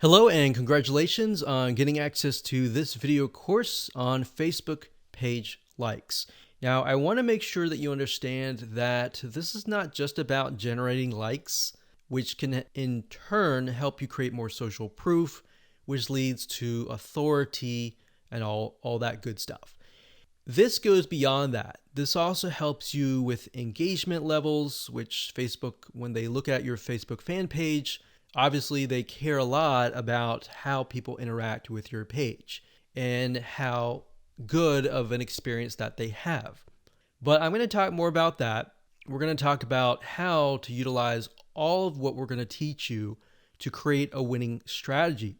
Hello and congratulations on getting access to this video course on Facebook page likes. Now, I want to make sure that you understand that this is not just about generating likes, which can in turn help you create more social proof, which leads to authority and all that good stuff. This goes beyond that. This also helps you with engagement levels, which Facebook, when they look at your Facebook fan page, obviously they care a lot about how people interact with your page and how good of an experience that they have. But I'm going to talk more about that. We're going to talk about how to utilize all of what we're going to teach you to create a winning strategy.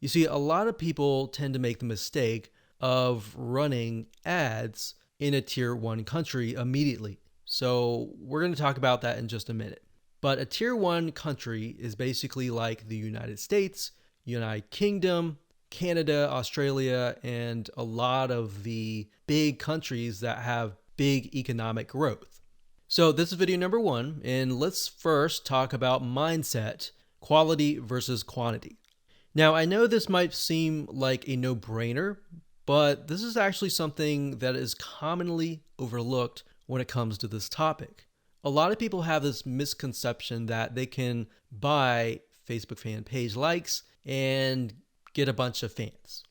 You see, a lot of people tend to make the mistake of running ads in a tier 1 country immediately. So we're going to talk about that in just a minute. But a tier 1 country is basically like the United States, United Kingdom, Canada, Australia, and a lot of the big countries that have big economic growth. So this is video number 1, and let's first talk about mindset, quality versus quantity. Now, I know this might seem like a no-brainer, but this is actually something that is commonly overlooked when it comes to this topic. A lot of people have this misconception that they can buy Facebook fan page likes and get a bunch of fans.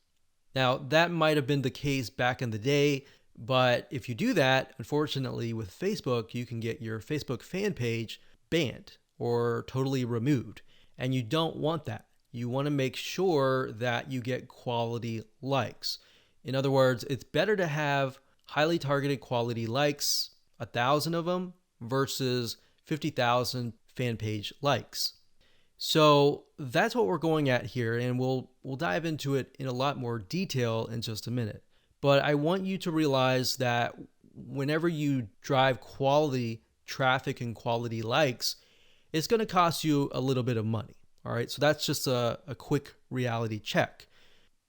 Now, that might have been the case back in the day, but if you do that, unfortunately with Facebook, you can get your Facebook fan page banned or totally removed, and you don't want that. You want to make sure that you get quality likes. In other words, it's better to have highly targeted quality likes, 1,000 of them, versus 50,000 fan page likes. So that's what we're going at here, and we'll dive into it in a lot more detail in just a minute. But I want you to realize that whenever you drive quality traffic and quality likes, it's going to cost you a little bit of money. All right, so that's just a quick reality check.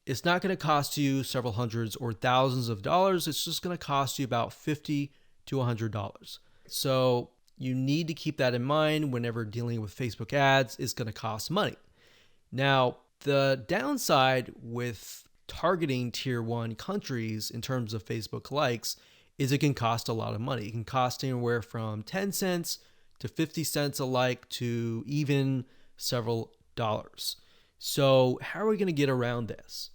It's not going to cost you several hundreds or thousands of dollars. It's just going to cost you about $50 to $100. So you need to keep that in mind whenever dealing with Facebook ads. It's going to cost money. Now, the downside with targeting tier 1 countries in terms of Facebook likes is it can cost a lot of money. It can cost anywhere from 10 cents to 50 cents a like to even several dollars. So how are we going to get around this?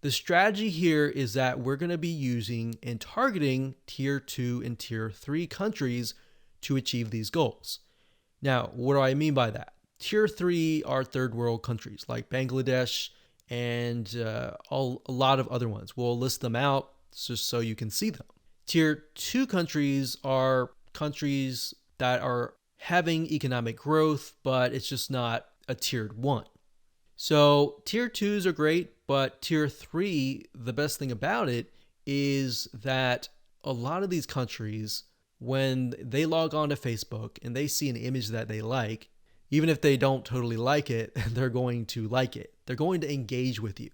The strategy here is that we're going to be using and targeting tier 2 and tier 3 countries to achieve these goals. Now, what do I mean by that? Tier 3 are third world countries like Bangladesh and a lot of other ones. We'll list them out just so you can see them. Tier 2 countries are countries that are having economic growth, but it's just not a tiered 1. So tier 2s are great, but tier 3, the best thing about it is that a lot of these countries, when they log on to Facebook and they see an image that they like, even if they don't totally like it, they're going to like it. They're going to engage with you.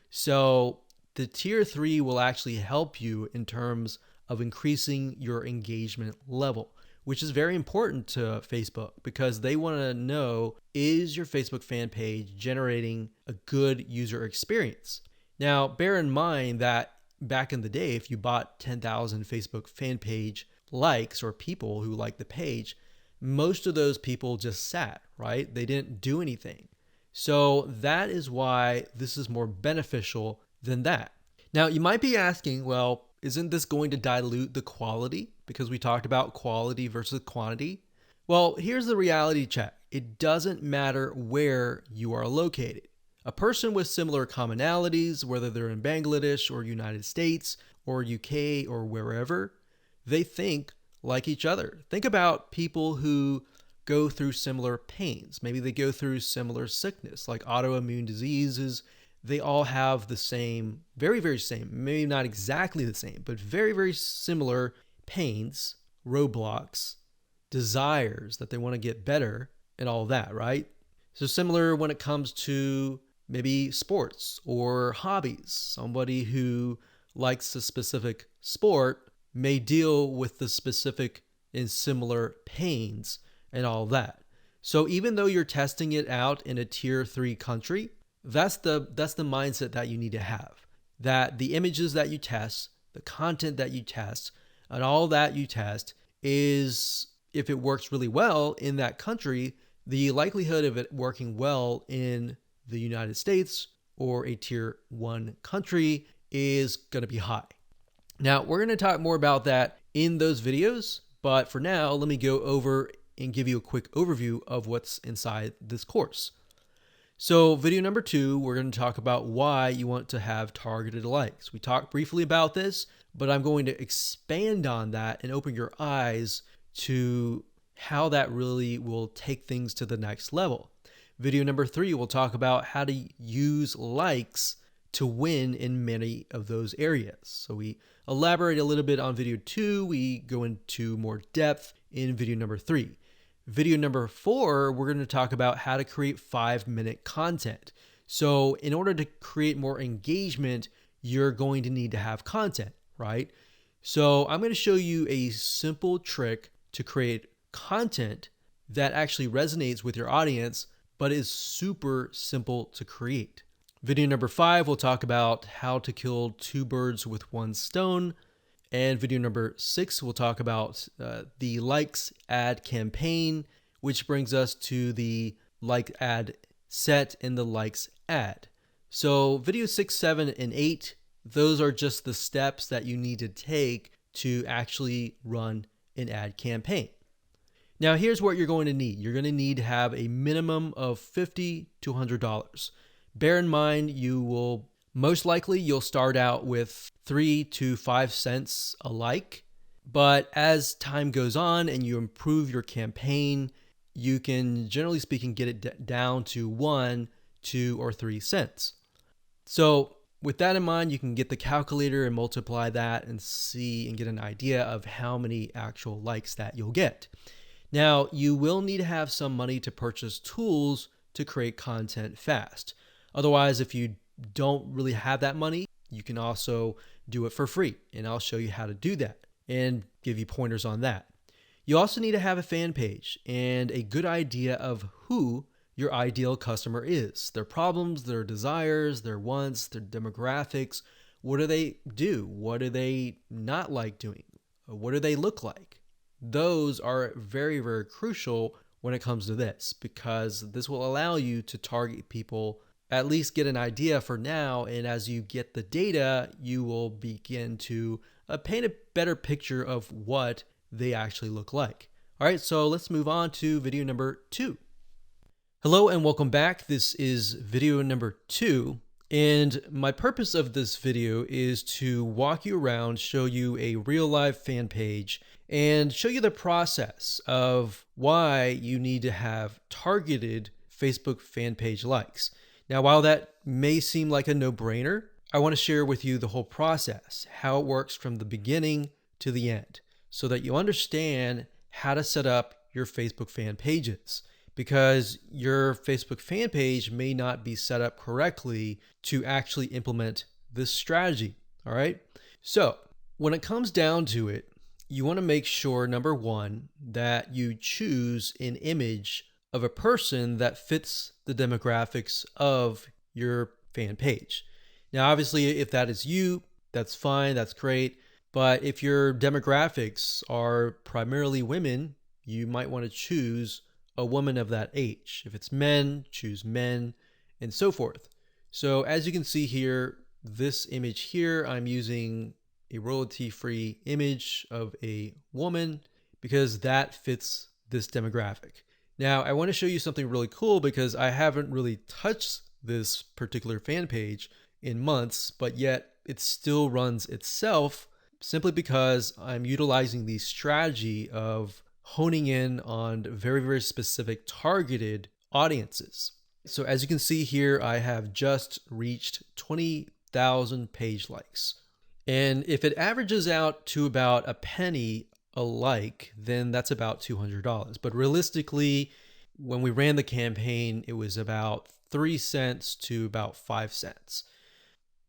So the tier 3 will actually help you in terms of increasing your engagement level, which is very important to Facebook because they want to know, is your Facebook fan page generating a good user experience? Now, bear in mind that back in the day, if you bought 10,000 Facebook fan page likes or people who like the page, most of those people just sat, right? They didn't do anything. So that is why this is more beneficial than that. Now, you might be asking, well, isn't this going to dilute the quality? Because we talked about quality versus quantity. Well, here's the reality check. It doesn't matter where you are located. A person with similar commonalities, whether they're in Bangladesh or United States or UK or wherever, they think like each other. Think about people who go through similar pains. Maybe they go through similar sickness, like autoimmune diseases. They all have the same, very, very same, maybe not exactly the same, but very, very similar pains, roadblocks, desires that they want to get better and all that, right? So similar when it comes to maybe sports or hobbies. Somebody who likes a specific sport may deal with the specific and similar pains and all that. So even though you're testing it out in a tier 3 country, That's the mindset that you need to have. That the images that you test, the content that you test, and all that you test is, if it works really well in that country, the likelihood of it working well in the United States or a tier 1 country is going to be high. Now, we're going to talk more about that in those videos, but for now, let me go over and give you a quick overview of what's inside this course. So video number 2, we're going to talk about why you want to have targeted likes. We talked briefly about this, but I'm going to expand on that and open your eyes to how that really will take things to the next level. Video number 3, we'll talk about how to use likes to win in many of those areas. So we elaborate a little bit on video 2. We go into more depth in video number 3. Video number 4, we're going to talk about how to create 5-minute content. So in order to create more engagement, you're going to need to have content, right? So I'm going to show you a simple trick to create content that actually resonates with your audience, but is super simple to create. Video number 5, we'll talk about how to kill 2 birds with 1 stone. And video number 6, we'll talk about the likes ad campaign, which brings us to the like ad set and the likes ad. So video 6, 7, and 8, those are just the steps that you need to take to actually run an ad campaign. Now, here's what you're going to need. You're going to need to have a minimum of $50 to $100. Bear in mind, you'll start out with 3 to 5 cents a like, but as time goes on and you improve your campaign, you can, generally speaking, get it down to 1, 2, or 3 cents. So with that in mind, you can get the calculator and multiply that and see and get an idea of how many actual likes that you'll get. Now, you will need to have some money to purchase tools to create content fast. Otherwise, if you don't really have that money, you can also do it for free. And I'll show you how to do that and give you pointers on that. You also need to have a fan page and a good idea of who your ideal customer is, their problems, their desires, their wants, their demographics. What do they do? What do they not like doing? What do they look like? Those are very, very crucial when it comes to this, because this will allow you to target people, at least get an idea for now. And as you get the data, you will begin to paint a better picture of what they actually look like. All right, so let's move on to video number 2. Hello and welcome back. This is video number 2. And my purpose of this video is to walk you around, show you a real live fan page, and show you the process of why you need to have targeted Facebook fan page likes. Now, while that may seem like a no-brainer, I want to share with you the whole process, how it works from the beginning to the end, so that you understand how to set up your Facebook fan pages. Because your Facebook fan page may not be set up correctly to actually implement this strategy. All right. So when it comes down to it, you want to make sure, number 1, that you choose an image of a person that fits the demographics of your fan page. Now, obviously, if that is you, that's fine. That's great. But if your demographics are primarily women, you might want to choose a woman of that age. If it's men, choose men, and so forth. So as you can see here, this image here, I'm using a royalty-free image of a woman because that fits this demographic. Now, I want to show you something really cool because I haven't really touched this particular fan page in months, but yet it still runs itself simply because I'm utilizing the strategy of honing in on very, very specific targeted audiences. So as you can see here, I have just reached 20,000 page likes. And if it averages out to about a penny a like, then that's about $200. But realistically, when we ran the campaign, it was about 3 cents to about 5 cents.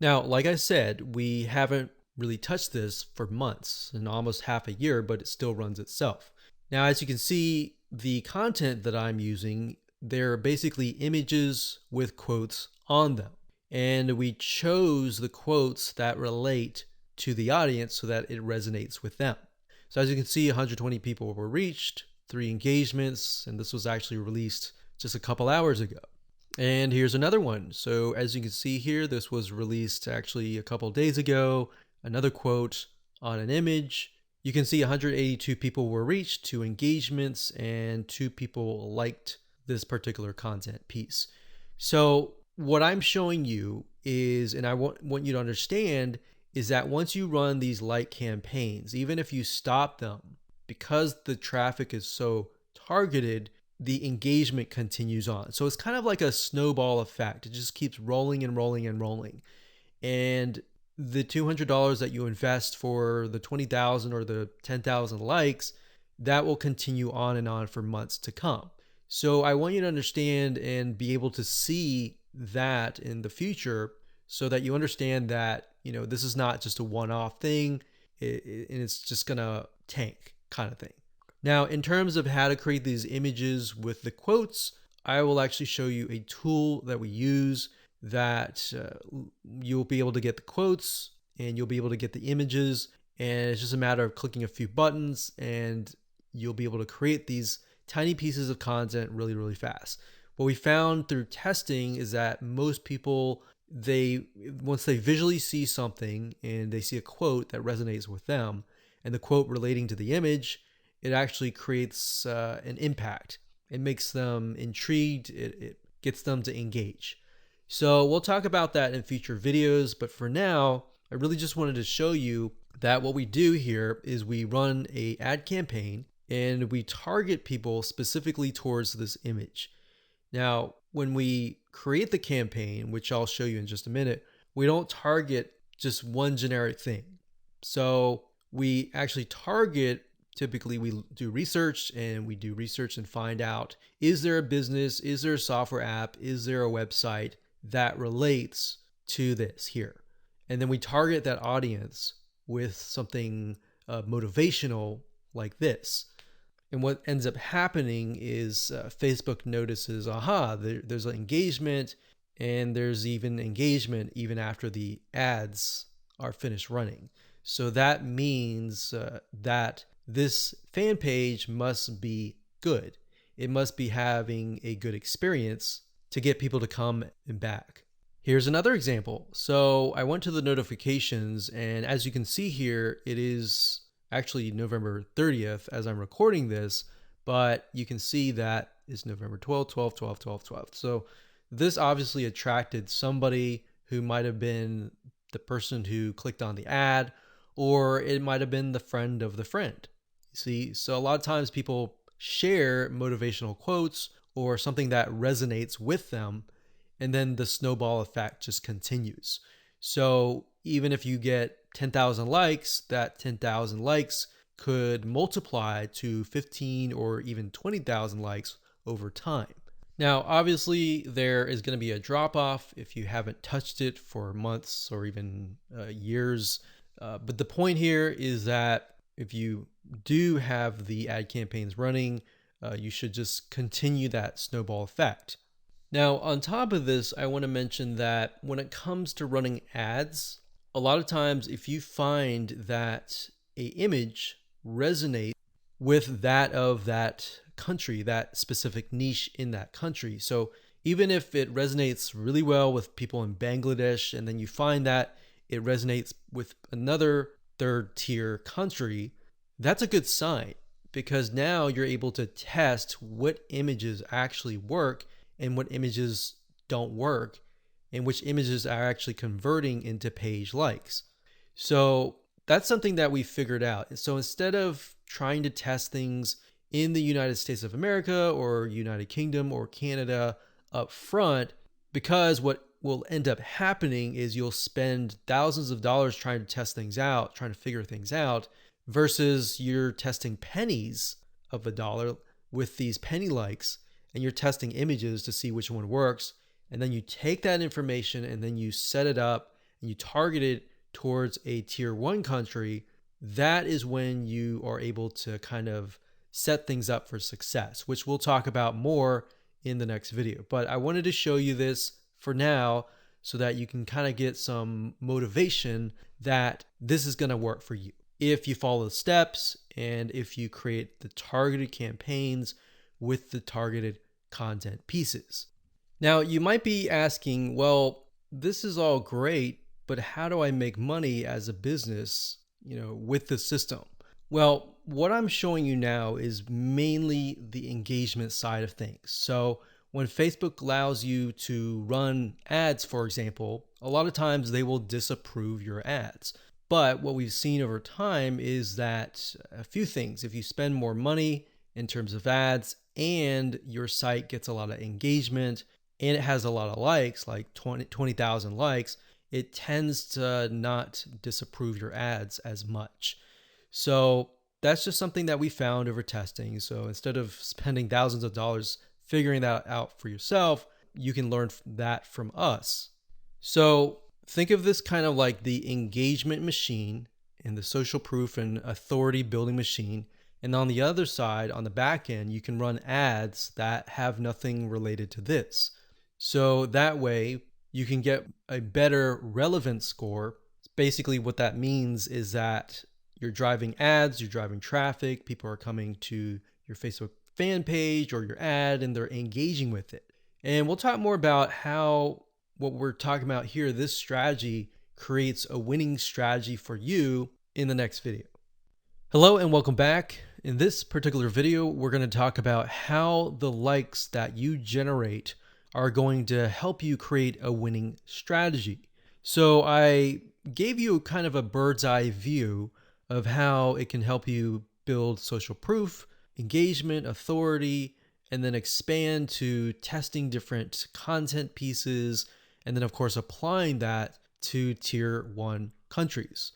Now, like I said, we haven't really touched this for months and almost half a year, but it still runs itself. Now, as you can see, the content that I'm using they're basically images with quotes on them. And we chose the quotes that relate to the audience so that it resonates with them. So as you can see, 120 people were reached, 3 engagements, and this was actually released just a couple hours ago. And here's another one. So as you can see here, this was released actually a couple days ago. Another quote on an image. You can see 182 people were reached, 2 engagements, and 2 people liked this particular content piece. So what I'm showing you is, and I want you to understand, is that once you run these like campaigns, even if you stop them, because the traffic is so targeted, the engagement continues on. So it's kind of like a snowball effect. It just keeps rolling and rolling and rolling. And the $200 that you invest for the 20,000 or the 10,000 likes, that will continue on and on for months to come. So I want you to understand and be able to see that in the future so that you understand that, this is not just a one-off thing and it's just gonna tank kind of thing. Now, in terms of how to create these images with the quotes, I will actually show you a tool that we use that you'll be able to get the quotes and you'll be able to get the images, and it's just a matter of clicking a few buttons and you'll be able to create these tiny pieces of content really, really fast. What we found through testing is that most people, once they visually see something and they see a quote that resonates with them and the quote relating to the image, it actually creates an impact. It makes them intrigued. It gets them to engage. So we'll talk about that in future videos, but for now, I really just wanted to show you that what we do here is we run an ad campaign and we target people specifically towards this image. Now, when we create the campaign, which I'll show you in just a minute, we don't target just one generic thing. So we actually target, typically we do research and find out, is there a business, is there a software app, is there a website that relates to this here? And then we target that audience with something motivational like this. And what ends up happening is Facebook notices, there's an engagement, and there's even engagement even after the ads are finished running. So that means that this fan page must be good. It must be having a good experience to get people to come and back. Here's another example. So I went to the notifications, and as you can see here, it is actually November 30th as I'm recording this, but you can see that it's November 12th, 12th, 12th, 12th, 12th. So this obviously attracted somebody who might have been the person who clicked on the ad, or it might have been the friend of the friend. You see, so a lot of times people share motivational quotes or something that resonates with them, and then the snowball effect just continues. So even if you get 10,000 likes, that 10,000 likes could multiply to 15 or even 20,000 likes over time. Now, obviously, there is going to be a drop off if you haven't touched it for months or even years. But the point here is that if you do have the ad campaigns running, you should just continue that snowball effect. Now, on top of this, I want to mention that when it comes to running ads, a lot of times if you find that an image resonates with that of that country, that specific niche in that country. So even if it resonates really well with people in Bangladesh, and then you find that it resonates with another third tier country, that's a good sign, because now you're able to test what images actually work and what images don't work, and which images are actually converting into page likes. So that's something that we figured out. So instead of trying to test things in the United States of America or United Kingdom or Canada up front, because what will end up happening is you'll spend thousands of dollars trying to test things out, trying to figure things out, versus you're testing pennies of a dollar with these penny likes, and you're testing images to see which one works. And then you take that information and then you set it up and you target it towards a tier 1 country. That is when you are able to kind of set things up for success, which we'll talk about more in the next video. But I wanted to show you this for now so that you can kind of get some motivation that this is going to work for you if you follow the steps and if you create the targeted campaigns with the targeted content pieces. Now, you might be asking, well, this is all great, but how do I make money as a business, with the system? Well, what I'm showing you now is mainly the engagement side of things. So when Facebook allows you to run ads, for example, a lot of times they will disapprove your ads. But what we've seen over time is that a few things, if you spend more money in terms of ads and your site gets a lot of engagement and it has a lot of likes, like 20,000 likes, it tends to not disapprove your ads as much. So that's just something that we found over testing. So instead of spending thousands of dollars figuring that out for yourself, you can learn that from us. So think of this kind of like the engagement machine and the social proof and authority building machine. And on the other side, on the back end, you can run ads that have nothing related to this. So that way you can get a better relevance score. Basically what that means is that you're driving ads, you're driving traffic, people are coming to your Facebook fan page or your ad and they're engaging with it. And we'll talk more about how what we're talking about here, this strategy creates a winning strategy for you in the next video. Hello and welcome back. In this particular video, we're going to talk about how the likes that you generate are going to help you create a winning strategy. So I gave you kind of a bird's eye view of how it can help you build social proof, engagement, authority, and then expand to testing different content pieces, and then of course applying that to tier 1 countries.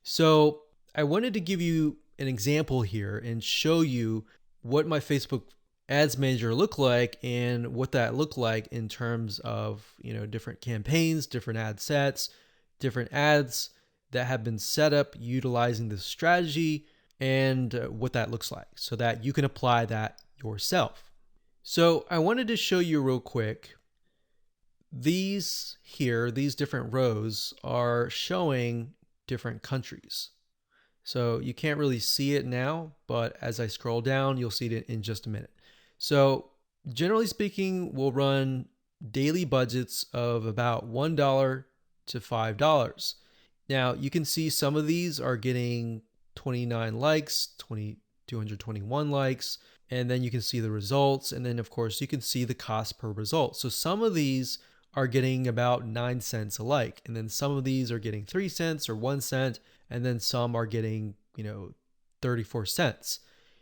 So I wanted to give you an example here and show you what my Facebook Ads Manager looked like and what that looked like in terms of different campaigns, different ad sets, different ads that have been set up utilizing this strategy, and what that looks like so that you can apply that yourself. So I wanted to show you real quick. These different rows are showing different countries. So you can't really see it now, but as I scroll down, you'll see it in just a minute. So generally speaking, we'll run daily budgets of about $1 to $5. Now you can see some of these are getting 29 likes, 221 likes, and then you can see the results. And then of course you can see the cost per result. So some of these are getting about 9 cents a like. And then some of these are getting 3 cents or 1 cent. And then some are getting, 34 cents.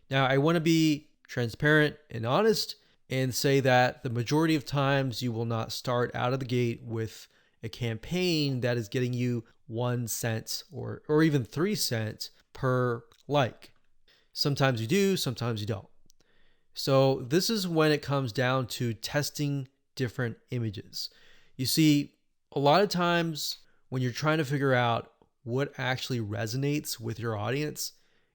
Now I want to be transparent and honest and say that the majority of times you will not start out of the gate with a campaign that is getting you 1 cent or even 3 cents per like. Sometimes you do, sometimes you don't. So this is when it comes down to testing different images. You see, a lot of times when you're trying to figure out what actually resonates with your audience,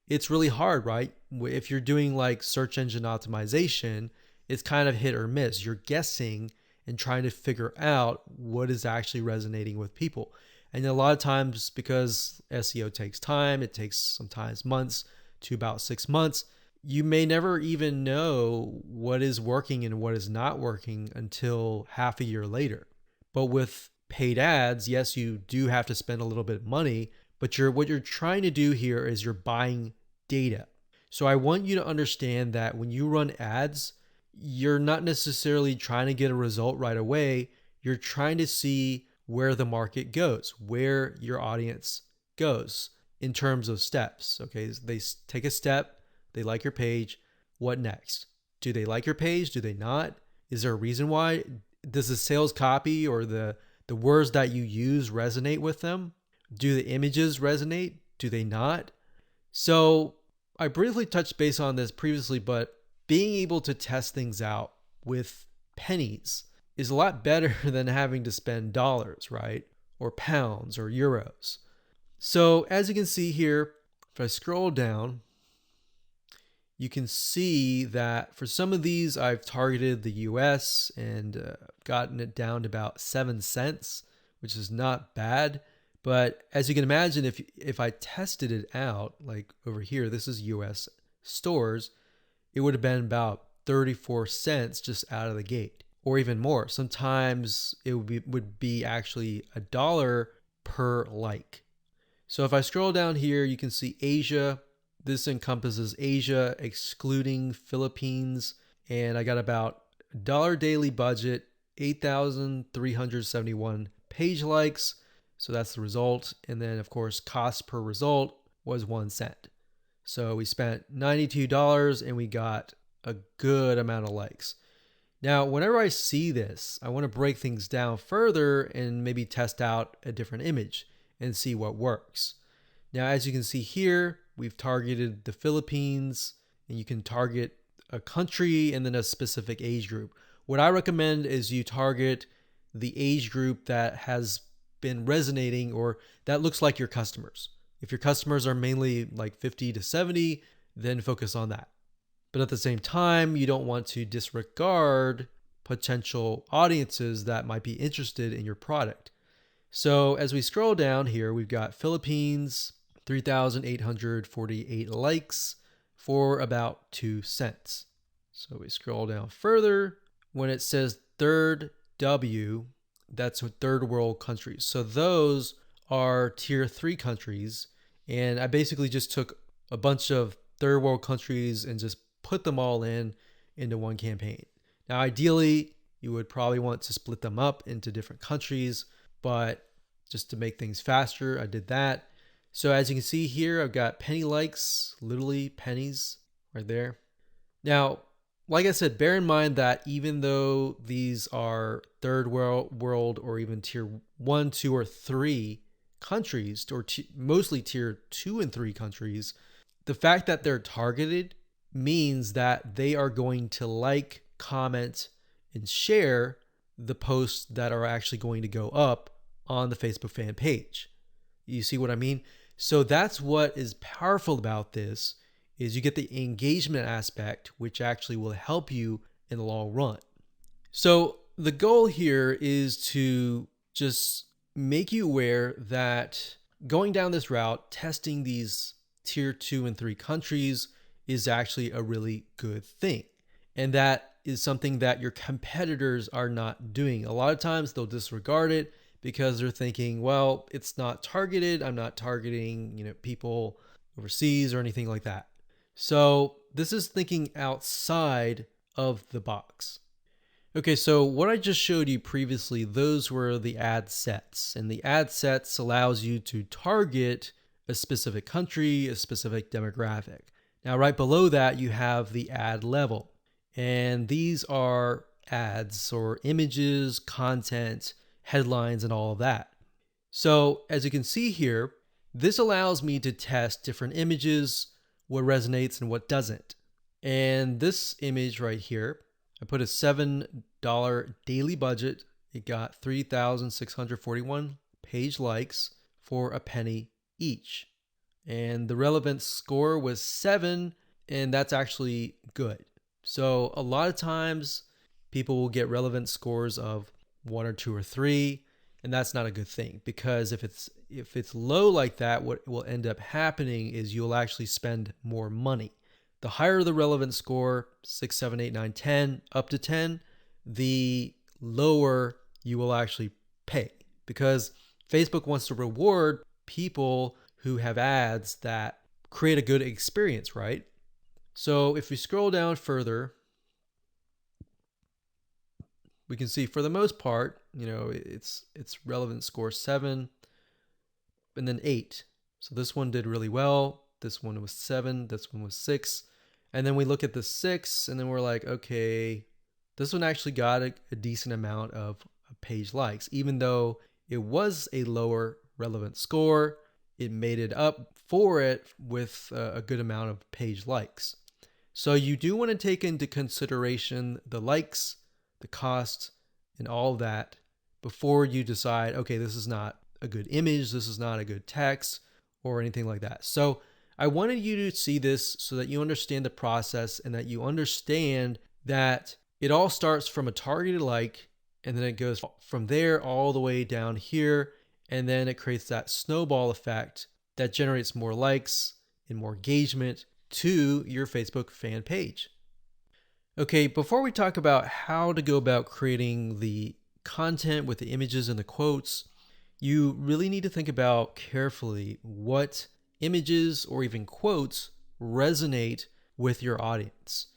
it's really hard, right? If you're doing like search engine optimization, it's kind of hit or miss. You're guessing and trying to figure out what is actually resonating with people. And a lot of times, because SEO takes time, it takes sometimes months to about 6 months, you may never even know what is working and what is not working until half a year later. But with paid ads, yes, you do have to spend a little bit of money, but what you're trying to do here is you're buying data. So I want you to understand that when you run ads, you're not necessarily trying to get a result right away. You're trying to see where the market goes, where your audience goes in terms of steps. Okay, they take a step, they like your page. What next? Do they like your page? Do they not? Is there a reason why? Does the sales copy or the words that you use resonate with them? Do the images resonate? Do they not? So I briefly touched base on this previously, but being able to test things out with pennies is a lot better than having to spend dollars, right? Or pounds or euros. So as you can see here, if I scroll down, you can see that for some of these, I've targeted the US and gotten it down to about 7 cents, which is not bad. But as you can imagine, if I tested it out, like over here, this is US stores, it would have been about 34 cents just out of the gate, or even more. Sometimes it would be actually $1 per like. So if I scroll down here, you can see Asia. This encompasses Asia, excluding Philippines. And I got about $1 daily budget, 8,371 page likes. So that's the result. And then, of course, cost per result was 1 cent. So we spent $92 and we got a good amount of likes. Now, whenever I see this, I want to break things down further and maybe test out a different image and see what works. Now, as you can see here, we've targeted the Philippines, and you can target a country and then a specific age group. What I recommend is you target the age group that has been resonating or that looks like your customers. If your customers are mainly like 50 to 70, then focus on that. But at the same time, you don't want to disregard potential audiences that might be interested in your product. So as we scroll down here, we've got Philippines, 3,848 likes for about 2 cents. So we scroll down further. When it says third W, that's third world countries. So those are tier 3 countries. And I basically just took a bunch of third world countries and just put them all into one campaign. Now, ideally, you would probably want to split them up into different countries, but just to make things faster, I did that. So as you can see here, I've got penny likes, literally pennies right there. Now, like I said, bear in mind that even though these are third world or even tier 1, 2, or 3 countries, or mostly tier 2 and 3 countries, the fact that they're targeted means that they are going to like, comment, and share the posts that are actually going to go up on the Facebook fan page. You see what I mean? So that's what is powerful about this, is you get the engagement aspect, which actually will help you in the long run. So the goal here is to just make you aware that going down this route, testing these tier 2 and 3 countries is actually a really good thing. And that is something that your competitors are not doing. A lot of times they'll disregard it because they're thinking, well, it's not targeted. I'm not targeting, people overseas or anything like that. So this is thinking outside of the box. Okay, so what I just showed you previously, those were the ad sets. And the ad sets allows you to target a specific country, a specific demographic. Now, right below that, you have the ad level. And these are ads or images, content, headlines, and all of that. So as you can see here, this allows me to test different images, what resonates and what doesn't. And this image right here, I put a $7 daily budget. It got 3,641 page likes for a penny each. And the relevance score was 7, and that's actually good. So a lot of times people will get relevance scores of 1 or 2 or 3, and that's not a good thing, because if it's low like that, what will end up happening is you'll actually spend more money. The higher the relevance score, 6, 7, 8, 9, 10, up to 10, the lower you will actually pay, because Facebook wants to reward people who have ads that create a good experience, right? So if we scroll down further, we can see for the most part, it's relevant score 7 and then 8. So this one did really well. This one was 7. This one was 6. And then we look at the 6 and then we're like, okay, this one actually got a decent amount of page likes. Even though it was a lower relevant score, it made it up for it with a good amount of page likes. So you do want to take into consideration the likes, the cost, and all of that before you decide, okay, this is not a good image, this is not a good text, or anything like that. So I wanted you to see this so that you understand the process and that you understand that it all starts from a targeted like, and then it goes from there all the way down here. And then it creates that snowball effect that generates more likes and more engagement to your Facebook fan page. Okay, before we talk about how to go about creating the content with the images and the quotes, you really need to think about carefully what images or even quotes resonate with your audience.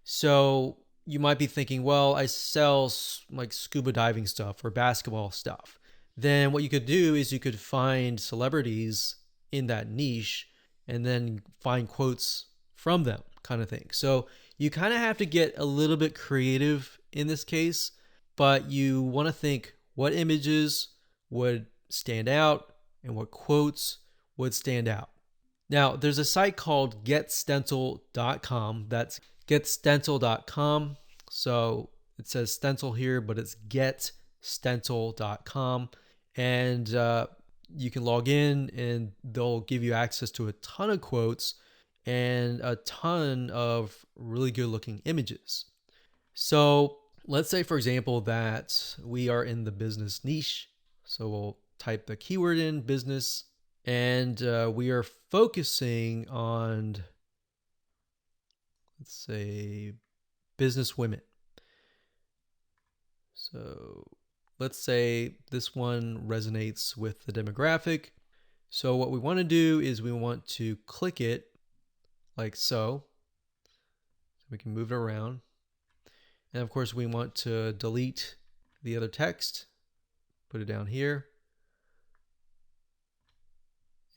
So you might be thinking, well, I sell like scuba diving stuff or basketball stuff. Then what you could do is you could find celebrities in that niche and then find quotes from them, kind of thing. So you kind of have to get a little bit creative in this case, but you want to think what images would stand out and what quotes would stand out. Now, there's a site called getstencil.com. That's getstencil.com. So it says stencil here, but it's getstencil.com. And you can log in and they'll give you access to a ton of quotes and a ton of really good looking images. So let's say, for example, that we are in the business niche. So we'll type the keyword in business, and we are focusing on, let's say, business women. So let's say this one resonates with the demographic. So what we want to do is we want to click it like so. We can move it around. And of course, we want to delete the other text, put it down here.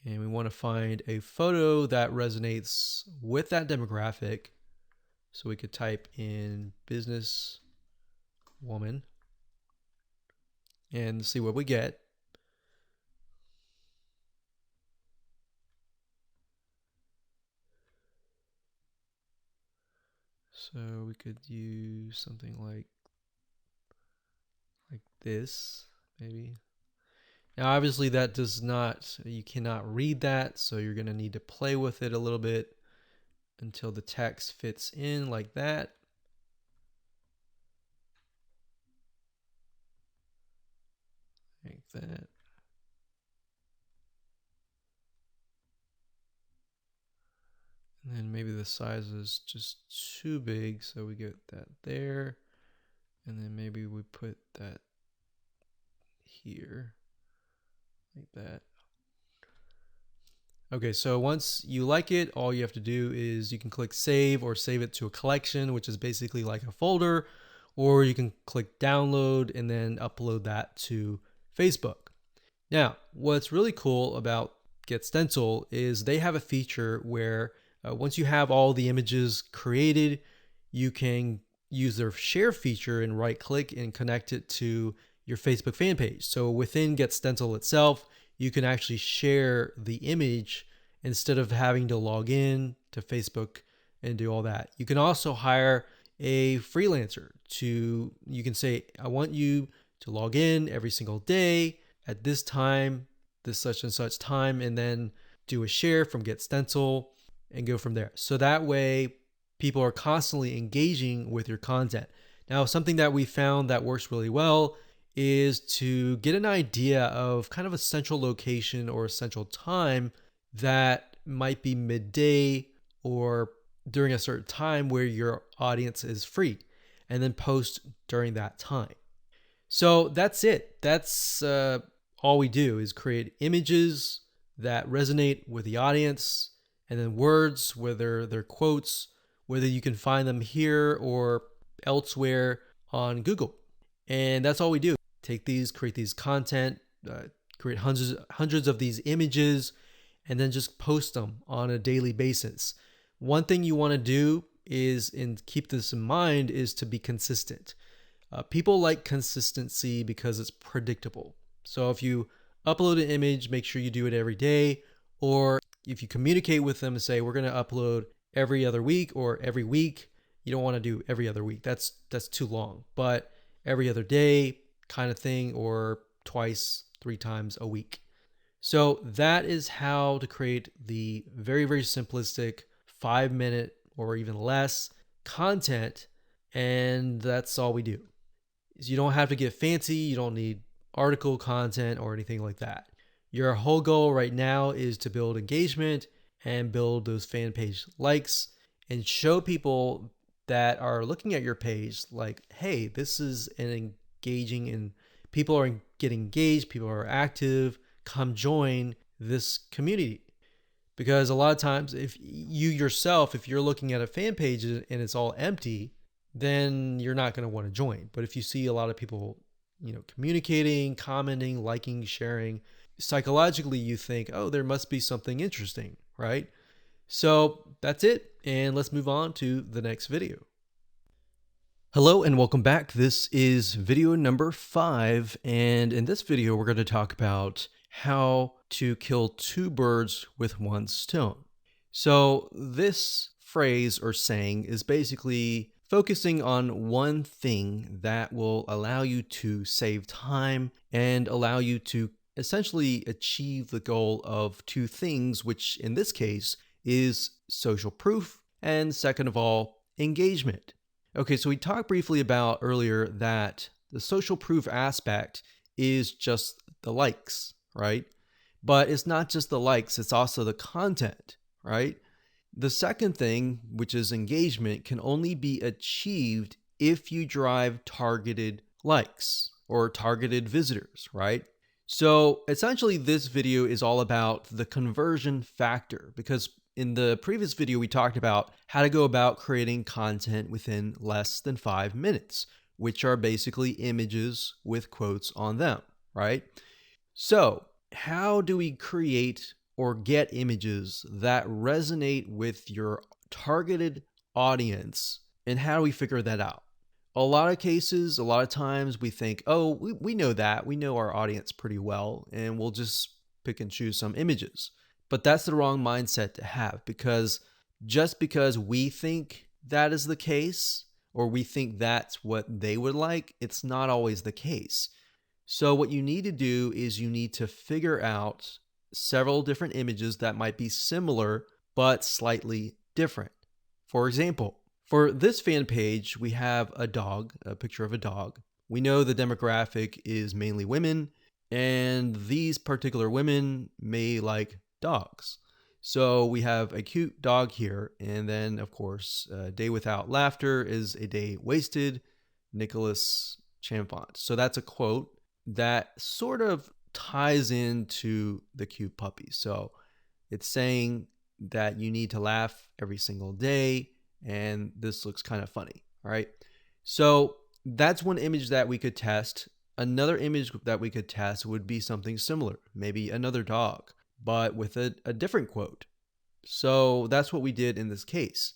And we want to find a photo that resonates with that demographic. So we could type in business woman and see what we get. So we could use something like this, maybe. Now, obviously that does not, you cannot read that. So you're going to need to play with it a little bit until the text fits in like that. Like that. And then maybe the size is just too big, so we get that there. And then maybe we put that here, like that. Okay, so once you like it, all you have to do is you can click save or save it to a collection, which is basically like a folder, or you can click download and then upload that to Facebook. Now, what's really cool about GetStencil is they have a feature where once you have all the images created, you can use their share feature and right click and connect it to your Facebook fan page. So within GetStencil itself, you can actually share the image instead of having to log in to Facebook and do all that. You can also hire a freelancer you can say, I want you to log in every single day at this time, this such and such time, and then do a share from GetStencil and go from there. So that way people are constantly engaging with your content. Now, something that we found that works really well is to get an idea of kind of a central location or a central time that might be midday or during a certain time where your audience is free, and then post during that time. So that's it. That's all we do is create images that resonate with the audience, and then words, whether they're quotes, whether you can find them here or elsewhere on Google. And that's all we do. Take these, create these content, create hundreds of these images, and then just post them on a daily basis. One thing you want to do is, and keep this in mind, is to be consistent. People like consistency because it's predictable. So if you upload an image, make sure you do it every day. Or if you communicate with them and say, we're going to upload every other week or every week, you don't want to do every other week. That's too long. But every other day kind of thing, or twice, 3 times a week. So that is how to create the very, very simplistic 5 minute or even less content. And that's all we do. You don't have to get fancy. You don't need article content or anything like that. Your whole goal right now is to build engagement and build those fan page likes and show people that are looking at your page like, hey, this is an engaging and people are getting engaged, people are active, come join this community. Because a lot of times if you yourself, if you're looking at a fan page and it's all empty, then you're not going to want to join. But if you see a lot of people, communicating, commenting, liking, sharing, psychologically you think, oh, there must be something interesting, right? So that's it. And let's move on to the next video. Hello and welcome back. This is video number 5. And in this video, we're going to talk about how to kill 2 birds with 1 stone. So this phrase or saying is basically focusing on one thing that will allow you to save time and allow you to essentially achieve the goal of 2 things, which in this case is social proof and, second of all, engagement. Okay, so we talked briefly about earlier that the social proof aspect is just the likes, right? But it's not just the likes, it's also the content, right? The second thing, which is engagement, can only be achieved if you drive targeted likes or targeted visitors, right? So essentially this video is all about the conversion factor, because in the previous video we talked about how to go about creating content within less than 5 minutes, which are basically images with quotes on them, right? So how do we create or get images that resonate with your targeted audience, and how do we figure that out? A lot of cases, a lot of times we think, oh, we know that. We know our audience pretty well, and we'll just pick and choose some images. But that's the wrong mindset to have, because just because we think that is the case, or we think that's what they would like, it's not always the case. So what you need to do is you need to figure out several different images that might be similar but slightly different. For example, for this fan page, we have a dog, a picture of a dog. We know the demographic is mainly women, and these particular women may like dogs. So we have a cute dog here, and then of course, a day without laughter is a day wasted, Nicholas Chamfont. So that's a quote that sort of ties into the cute puppy. So it's saying that you need to laugh every single day, and this looks kind of funny. All right. So that's one image that we could test. Another image that we could test would be something similar, maybe another dog, but with a different quote. So that's what we did in this case.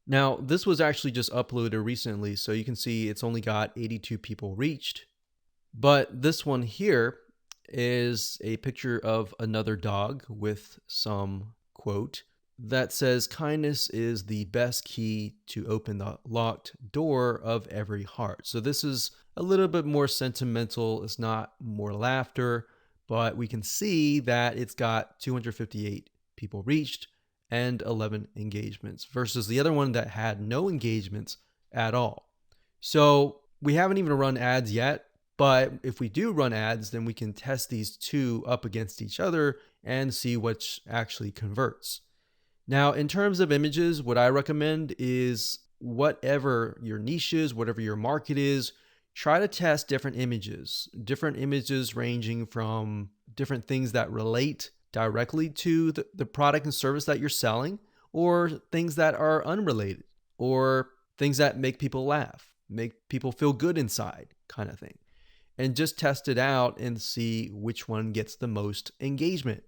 Now, this was actually just uploaded recently, so you can see it's only got 82 people reached. But this one here is a picture of another dog with some quote that says, kindness is the best key to open the locked door of every heart. So this is a little bit more sentimental. It's not more laughter, but we can see that it's got 258 people reached and 11 engagements versus the other one that had no engagements at all. So we haven't even run ads yet. But if we do run ads, then we can test these 2 up against each other and see which actually converts. Now, in terms of images, what I recommend is whatever your niche is, whatever your market is, try to test different images ranging from different things that relate directly to the product and service that you're selling, or things that are unrelated, or things that make people laugh, make people feel good inside, kind of thing. And just test it out and see which one gets the most engagement.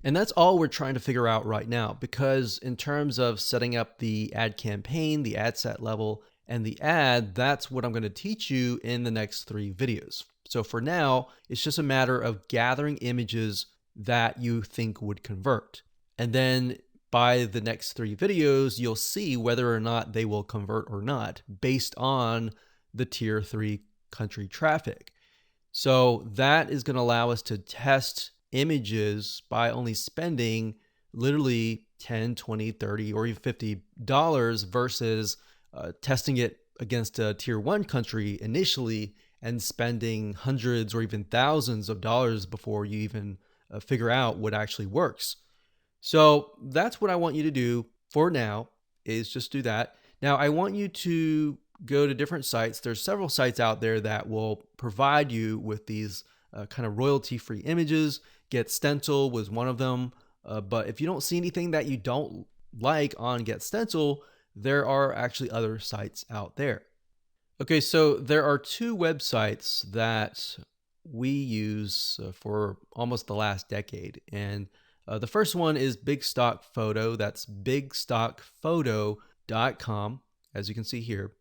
And that's all we're trying to figure out right now, because in terms of setting up the ad campaign, the ad set level, and the ad, that's what I'm going to teach you in the next 3 videos. So for now, it's just a matter of gathering images that you think would convert. And then by the next 3 videos, you'll see whether or not they will convert or not based on the tier 3 country traffic. So that is going to allow us to test images by only spending literally 10, 20, 30, or even $50 versus testing it against a tier one country initially and spending hundreds or even thousands of dollars before you even figure out what actually works. So that's what I want you to do for now, is just do that. Now I want you to go to different sites. There's several sites out there that will provide you with these kind of royalty-free images. Get Stencil was one of them. But if you don't see anything that you don't like on Get Stencil, there are actually other sites out there. Okay, so there are two websites that we use for almost the last decade. And the first one is Big Stock Photo. That's bigstockphoto.com, as you can see here.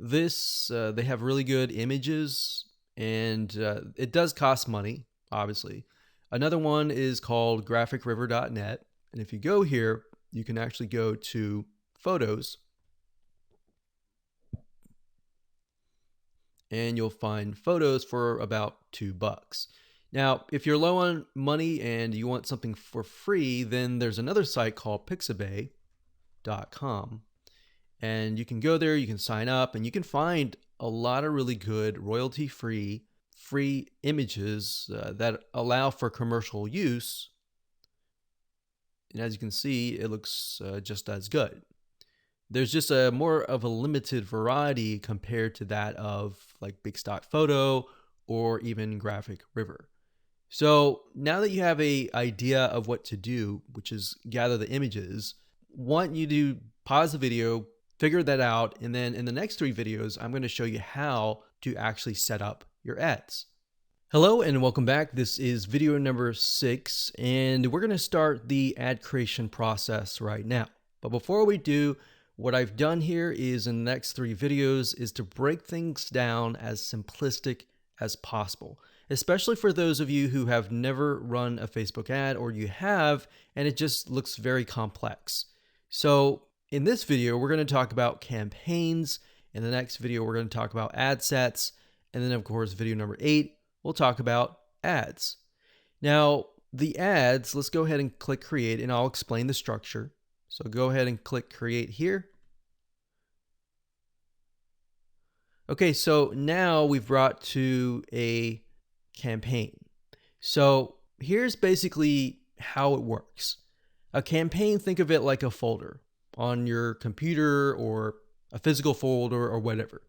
This, they have really good images, and it does cost money, obviously. Another one is called graphicriver.net. And if you go here, you can actually go to Photos, and you'll find photos for about $2. Now, if you're low on money and you want something for free, then there's another site called pixabay.com. And you can go there, you can sign up, and you can find a lot of really good royalty-free images that allow for commercial use. And as you can see, it looks just as good. There's just a more of a limited variety compared to that of like Big Stock Photo or even Graphic River. So now that you have an idea of what to do, which is gather the images, want you to pause the video, figure that out, and then in the next 3 videos, I'm going to show you how to actually set up your ads. Hello and welcome back. This is video number 6, and we're going to start the ad creation process right now. But before we do, what I've done here is in the next 3 videos is to break things down as simplistic as possible, especially for those of you who have never run a Facebook ad, or you have and it just looks very complex. So in this video, we're going to talk about campaigns. In the next video, we're going to talk about ad sets. And then of course, video number 8, we'll talk about ads. Now the ads, let's go ahead and click create, and I'll explain the structure. So go ahead and click create here. Okay, so now we've brought to a campaign. So here's basically how it works. A campaign, think of it like a folder on your computer or a physical folder or whatever.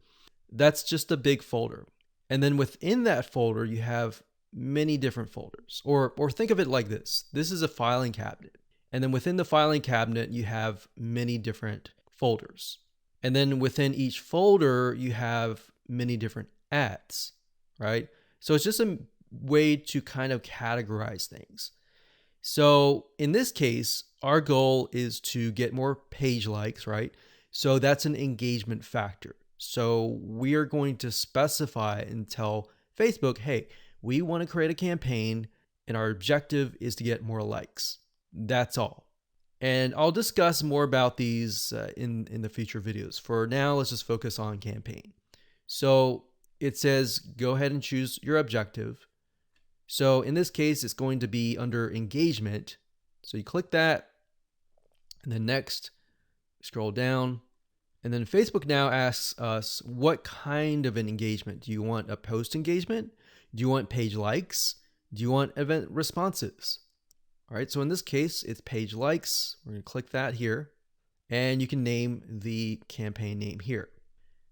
That's just a big folder. And then within that folder, you have many different folders. Or think of it like this. This is a filing cabinet. And then within the filing cabinet, you have many different folders. And then within each folder, you have many different ads, right? So it's just a way to kind of categorize things. So in this case, our goal is to get more page likes, right? So that's an engagement factor. So we are going to specify and tell Facebook, hey, we want to create a campaign and our objective is to get more likes. That's all. And I'll discuss more about these in the future videos. For now, let's just focus on campaign. So it says, go ahead and choose your objective. So in this case, it's going to be under engagement. So you click that, and then next, scroll down. And then Facebook now asks us, what kind of an engagement? Do you want a post engagement? Do you want page likes? Do you want event responses? All right, so in this case, it's page likes. We're going to click that here, and you can name the campaign name here.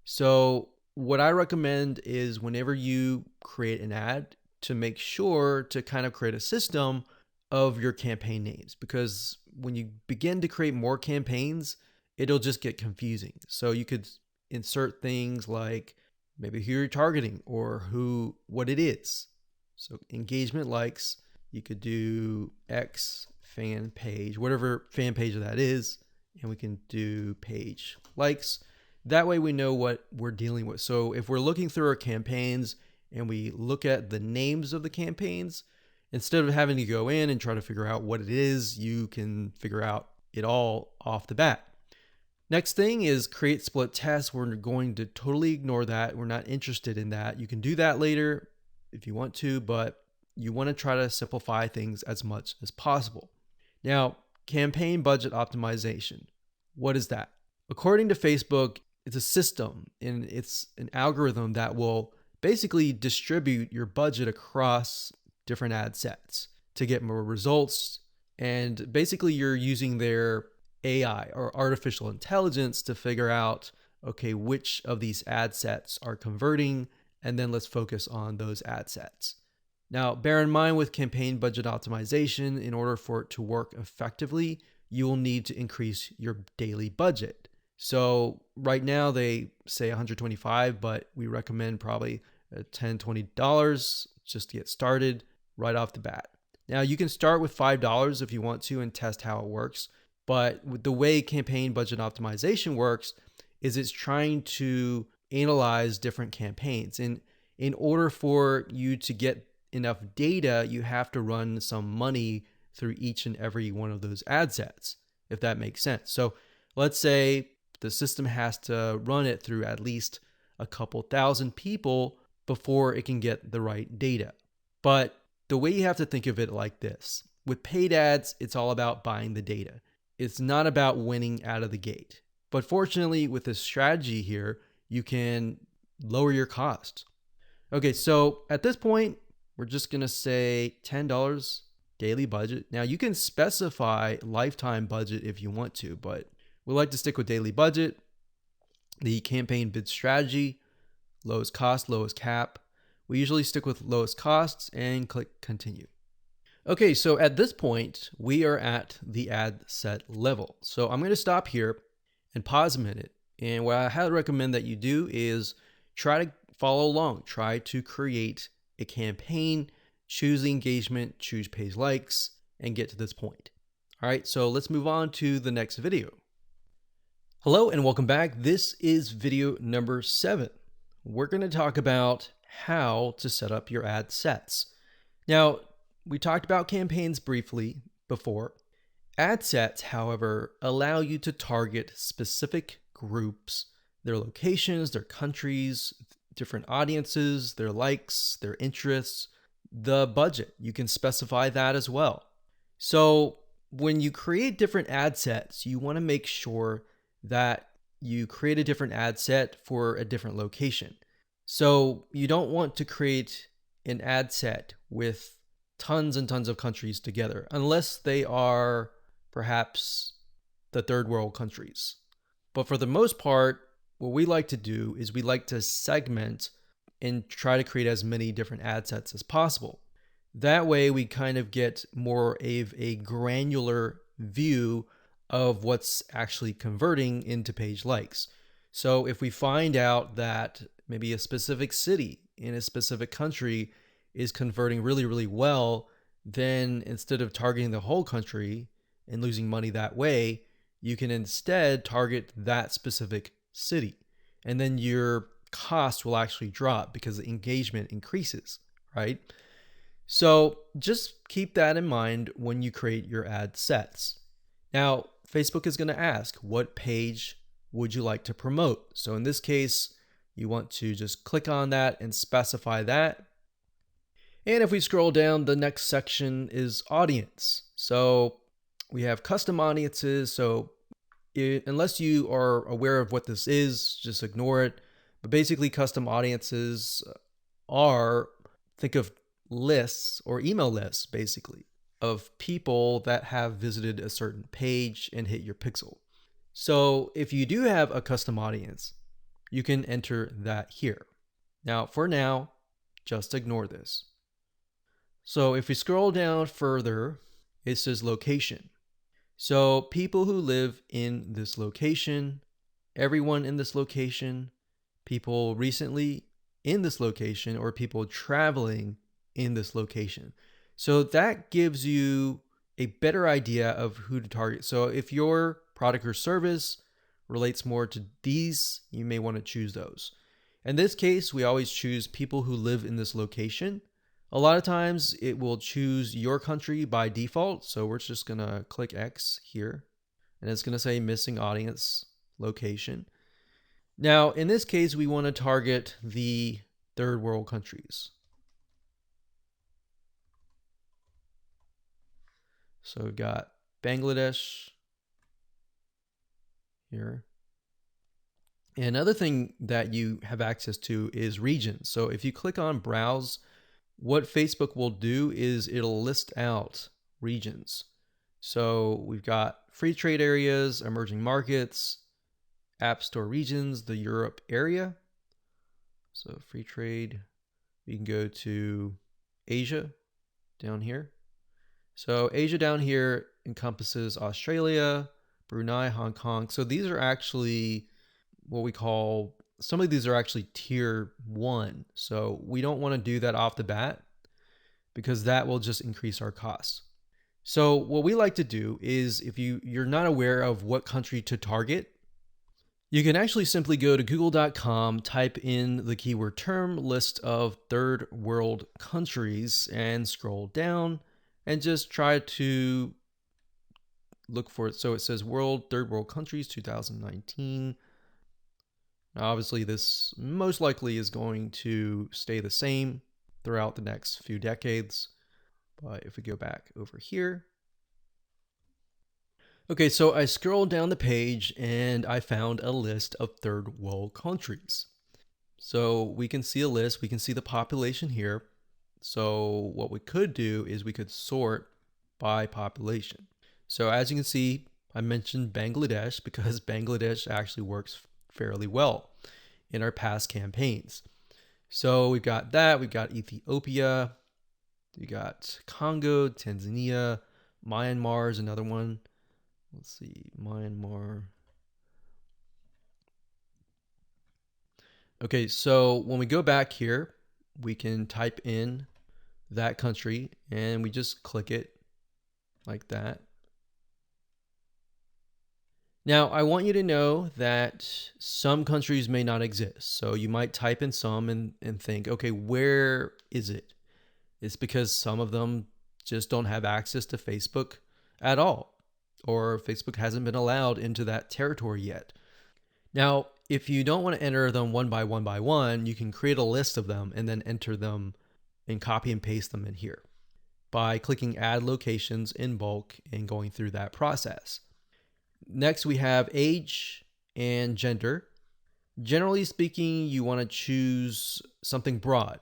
So what I recommend is whenever you create an ad, to make sure to kind of create a system of your campaign names, because when you begin to create more campaigns, it'll just get confusing. So you could insert things like maybe who you're targeting or what it is. So engagement likes, you could do X fan page, whatever fan page that is, and we can do page likes. That way we know what we're dealing with. So if we're looking through our campaigns and we look at the names of the campaigns, instead of having to go in and try to figure out what it is, you can figure out it all off the bat. Next thing is create split tests. We're going to totally ignore that. We're not interested in that. You can do that later if you want to, but you want to try to simplify things as much as possible. Now, campaign budget optimization. What is that? According to Facebook, it's a system and it's an algorithm that will basically distribute your budget across different ad sets to get more results. And basically, you're using their AI or artificial intelligence to figure out, okay, which of these ad sets are converting, and then let's focus on those ad sets. Now, bear in mind with campaign budget optimization, in order for it to work effectively, you will need to increase your daily budget. So right now they say $125, but we recommend probably $10, $20 just to get started right off the bat. Now you can start with $5 if you want to and test how it works. But the way campaign budget optimization works is it's trying to analyze different campaigns. And in order for you to get enough data, you have to run some money through each and every one of those ad sets, if that makes sense. So let's say the system has to run it through at least a couple thousand people before it can get the right data. But the way you have to think of it like this, with paid ads, it's all about buying the data. It's not about winning out of the gate. But fortunately, with this strategy here, you can lower your cost. Okay, so at this point, we're just going to say $10 daily budget. Now, you can specify lifetime budget if you want to, but we like to stick with daily budget. The campaign bid strategy, lowest cost, lowest cap. We usually stick with lowest costs and click continue. Okay, so at this point, we are at the ad set level. So I'm going to stop here and pause a minute. And what I highly recommend that you do is try to follow along. Try to create a campaign, choose the engagement, choose page likes, and get to this point. All right, so let's move on to the next video. Hello and welcome back. This is video number 7. We're going to talk about how to set up your ad sets. Now, we talked about campaigns briefly before. Ad sets, however, allow you to target specific groups, their locations, their countries, different audiences, their likes, their interests, the budget. You can specify that as well. So when you create different ad sets, you want to make sure that you create a different ad set for a different location. So you don't want to create an ad set with tons and tons of countries together, unless they are perhaps the third world countries. But for the most part, what we like to do is we like to segment and try to create as many different ad sets as possible. That way we kind of get more of a granular view of what's actually converting into page likes. So if we find out that maybe a specific city in a specific country is converting really, really well, then instead of targeting the whole country and losing money that way, you can instead target that specific city. And then your cost will actually drop because the engagement increases, right? So just keep that in mind when you create your ad sets. Now, Facebook is going to ask, what page would you like to promote? So in this case, you want to just click on that and specify that. And if we scroll down, the next section is audience. So we have custom audiences. So unless you are aware of what this is, just ignore it. But basically, custom audiences are, think of lists or email lists, basically, of people that have visited a certain page and hit your pixel. So if you do have a custom audience, you can enter that here. Now, for now, just ignore this. So if we scroll down further, it says location. So people who live in this location, everyone in this location, people recently in this location, or people traveling in this location. So that gives you a better idea of who to target. So if your product or service relates more to these, you may want to choose those. In this case, we always choose people who live in this location. A lot of times it will choose your country by default. So we're just going to click X here and it's going to say missing audience location. Now, in this case, we want to target the third world countries. So we've got Bangladesh here. And another thing that you have access to is regions. So if you click on browse, what Facebook will do is it'll list out regions. So we've got free trade areas, emerging markets, app store regions, the Europe area. So free trade, we can go to Asia down here. So Asia down here encompasses Australia, Brunei, Hong Kong. So these are actually what we call, some of these are actually tier 1. So we don't want to do that off the bat because that will just increase our costs. So what we like to do is, if you're not aware of what country to target, you can actually simply go to google.com, type in the keyword term list of third world countries, and scroll down and just try to look for it. So it says third world countries 2019. Now, obviously this most likely is going to stay the same throughout the next few decades. But if we go back over here, okay, so I scrolled down the page and I found a list of third world countries. So we can see a list, we can see the population here. So what we could do is we could sort by population. So as you can see, I mentioned Bangladesh because Bangladesh actually works fairly well in our past campaigns. So we've got that, we've got Ethiopia, we got Congo, Tanzania, Myanmar is another one. Let's see, Myanmar. Okay, so when we go back here, we can type in that country and we just click it like that. Now, I want you to know that some countries may not exist. So you might type in some and think, okay, where is it? It's because some of them just don't have access to Facebook at all, or Facebook hasn't been allowed into that territory yet. Now, if you don't want to enter them one by one, you can create a list of them and then enter them and copy and paste them in here by clicking add locations in bulk and going through that process. Next, we have age and gender. Generally speaking, you want to choose something broad.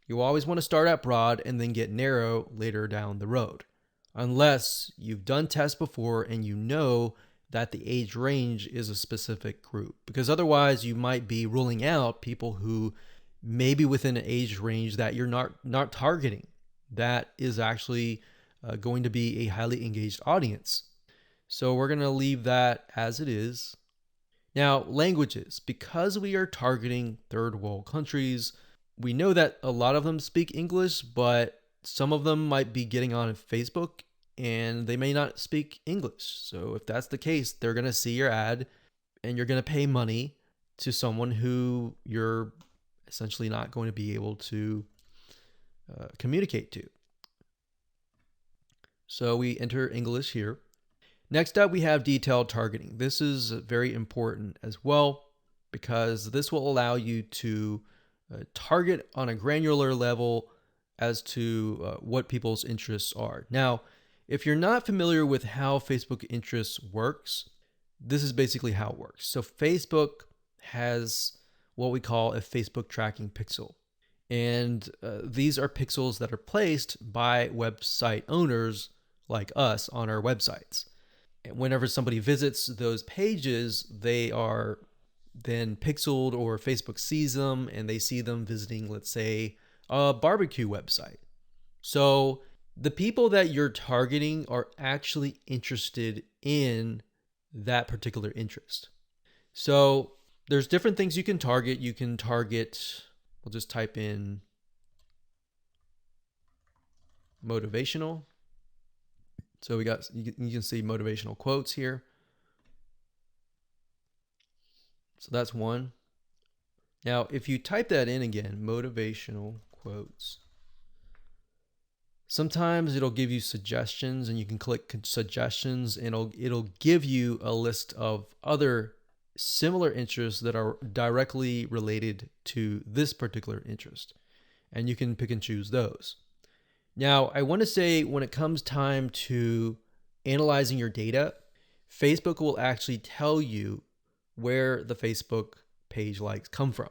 You always want to start at broad and then get narrow later down the road, unless you've done tests before and you know that the age range is a specific group, because otherwise you might be ruling out people who may be within an age range that you're not targeting. That is actually going to be a highly engaged audience. So we're going to leave that as it is. Now, languages. Because we are targeting third world countries, we know that a lot of them speak English, but some of them might be getting on Facebook and they may not speak English. So if that's the case, they're going to see your ad and you're going to pay money to someone who you're essentially not going to be able to communicate to. So we enter English here. Next up, we have detailed targeting. This is very important as well because this will allow you to target on a granular level as to what people's interests are. Now, if you're not familiar with how Facebook interests works, this is basically how it works. So Facebook has what we call a Facebook tracking pixel. And these are pixels that are placed by website owners like us on our websites. Whenever somebody visits those pages, they are then pixeled, or Facebook sees them and they see them visiting, let's say, a barbecue website. So the people that you're targeting are actually interested in that particular interest. So there's different things you can target. You can target, we'll just type in motivational. So you can see motivational quotes here. So that's one. Now, if you type that in again, motivational quotes, sometimes it'll give you suggestions and you can click suggestions and it'll give you a list of other similar interests that are directly related to this particular interest. And you can pick and choose those. Now, I want to say when it comes time to analyzing your data, Facebook will actually tell you where the Facebook page likes come from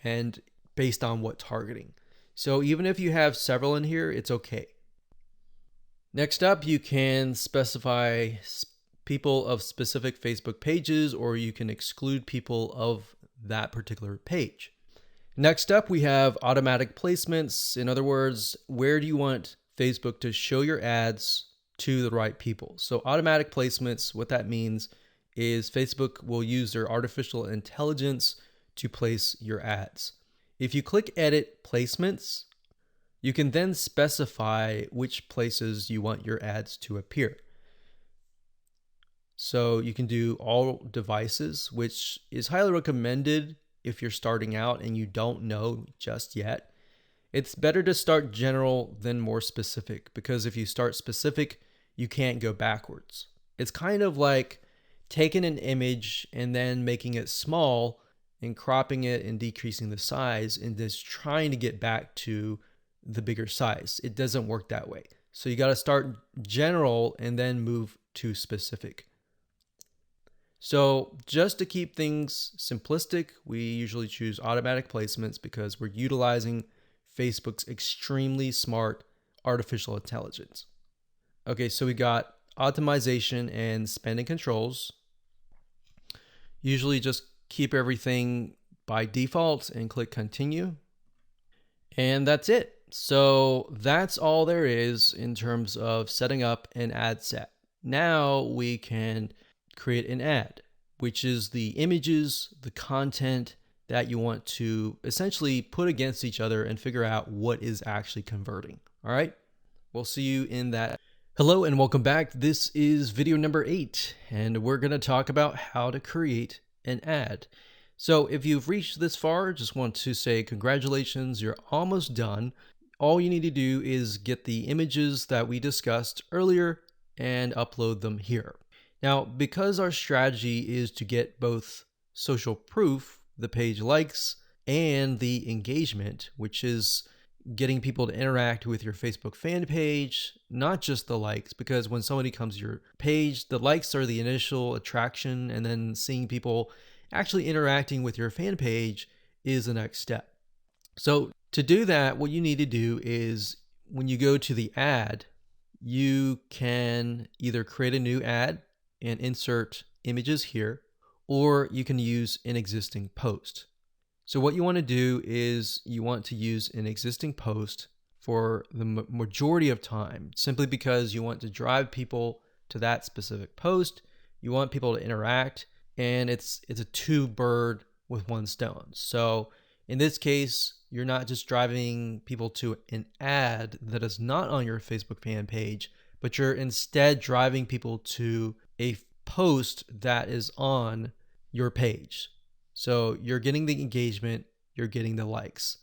and based on what targeting. So even if you have several in here, it's okay. Next up, you can specify people of specific Facebook pages, or you can exclude people of that particular page. Next up, we have automatic placements. In other words, where do you want Facebook to show your ads to the right people? So automatic placements, what that means is Facebook will use their artificial intelligence to place your ads. If you click edit placements, you can then specify which places you want your ads to appear. So you can do all devices, which is highly recommended if you're starting out and you don't know just yet. It's better to start general than more specific, because if you start specific, you can't go backwards. It's kind of like taking an image and then making it small and cropping it and decreasing the size and just trying to get back to the bigger size. It doesn't work that way. So you got to start general and then move to specific. So just to keep things simplistic, we usually choose automatic placements because we're utilizing Facebook's extremely smart artificial intelligence. Okay, so we got optimization and spending controls. Usually just keep everything by default and click continue. And that's it. So that's all there is in terms of setting up an ad set. Now we can create an ad, which is the images, the content that you want to essentially put against each other and figure out what is actually converting. All right, we'll see you in that. Hello and welcome back. This is video number 8, and we're going to talk about how to create an ad. So if you've reached this far, just want to say congratulations, you're almost done. All you need to do is get the images that we discussed earlier and upload them here. Now, because our strategy is to get both social proof, the page likes, and the engagement, which is getting people to interact with your Facebook fan page, not just the likes, because when somebody comes to your page, the likes are the initial attraction, and then seeing people actually interacting with your fan page is the next step. So to do that, what you need to do is when you go to the ad, you can either create a new ad and insert images here, or you can use an existing post. So what you want to do is you want to use an existing post for the majority of time, simply because you want to drive people to that specific post. You want people to interact, and it's a two bird with one stone. So in this case, you're not just driving people to an ad that is not on your Facebook fan page, but you're instead driving people to a post that is on your page. So you're getting the engagement, you're getting the likes.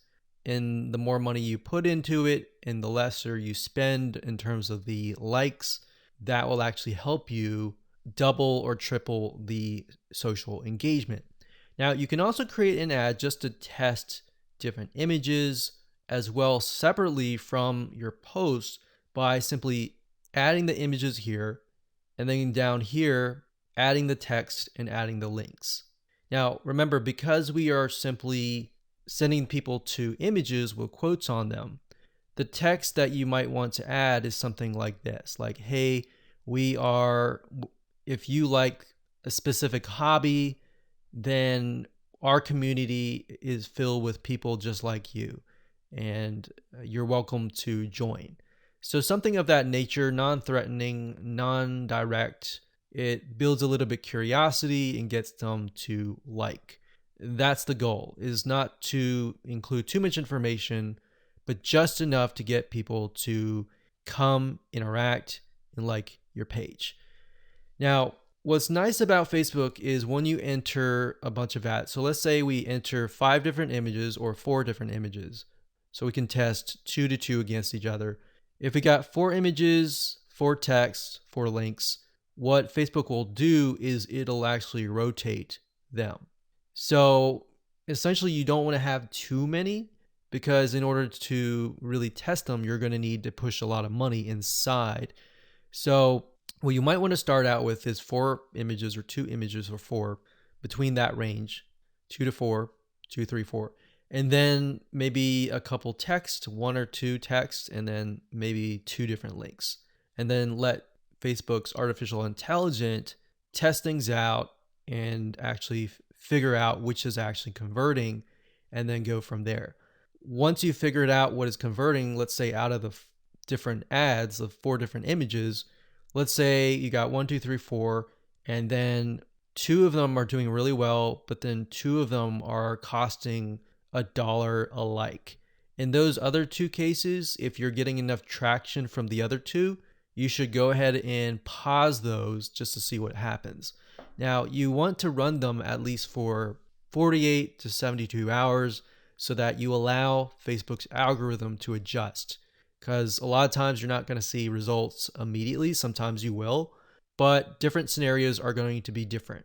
And the more money you put into it and the lesser you spend in terms of the likes, that will actually help you double or triple the social engagement. Now, you can also create an ad just to test different images as well separately from your post by simply adding the images here, and then down here, adding the text and adding the links. Now, remember, because we are simply sending people to images with quotes on them, the text that you might want to add is something like this, like, hey, if you like a specific hobby, then our community is filled with people just like you, and you're welcome to join. So something of that nature, non-threatening, non-direct. It builds a little bit curiosity and gets them to like. That's the goal, is not to include too much information, but just enough to get people to come, interact, and like your page. Now, what's nice about Facebook is when you enter a bunch of ads. So let's say we enter 5 different images or 4 different images. So we can test 2 to 2 against each other. If we got 4 images, 4 text, 4 links, what Facebook will do is it'll actually rotate them. So essentially you don't want to have too many, because in order to really test them, you're going to need to push a lot of money inside. So what you might want to start out with is 4 images or 2 images or 4, between that range, 2 to 4, 2, 3, 4. And then maybe a couple text, 1 or 2 texts, and then maybe 2 different links. And then let Facebook's artificial intelligence test things out and actually figure out which is actually converting, and then go from there. Once you figured out what is converting, let's say out of the different ads of 4 different images, let's say you got 1, 2, 3, 4, and then 2 of them are doing really well, but then 2 of them are costing $1 a like. In those other 2 cases, if you're getting enough traction from the other 2, you should go ahead and pause those just to see what happens. Now, you want to run them at least for 48 to 72 hours so that you allow Facebook's algorithm to adjust. Because a lot of times you're not going to see results immediately. Sometimes you will, but different scenarios are going to be different.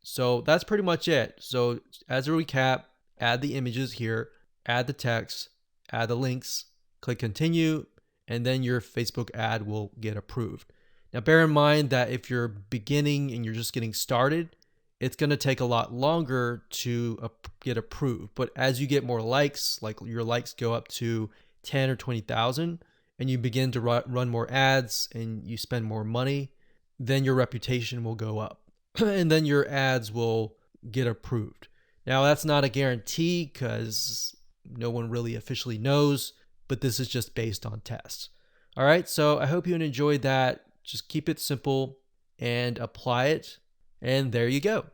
So that's pretty much it. So as a recap, add the images here, add the text, add the links, click continue, and then your Facebook ad will get approved. Now bear in mind that if you're beginning and you're just getting started, it's going to take a lot longer to get approved. But as you get more likes, like your likes go up to 10 or 20,000, and you begin to run more ads and you spend more money, then your reputation will go up and then your ads will get approved. Now that's not a guarantee because no one really officially knows, but this is just based on tests. All right, so I hope you enjoyed that. Just keep it simple and apply it, and there you go.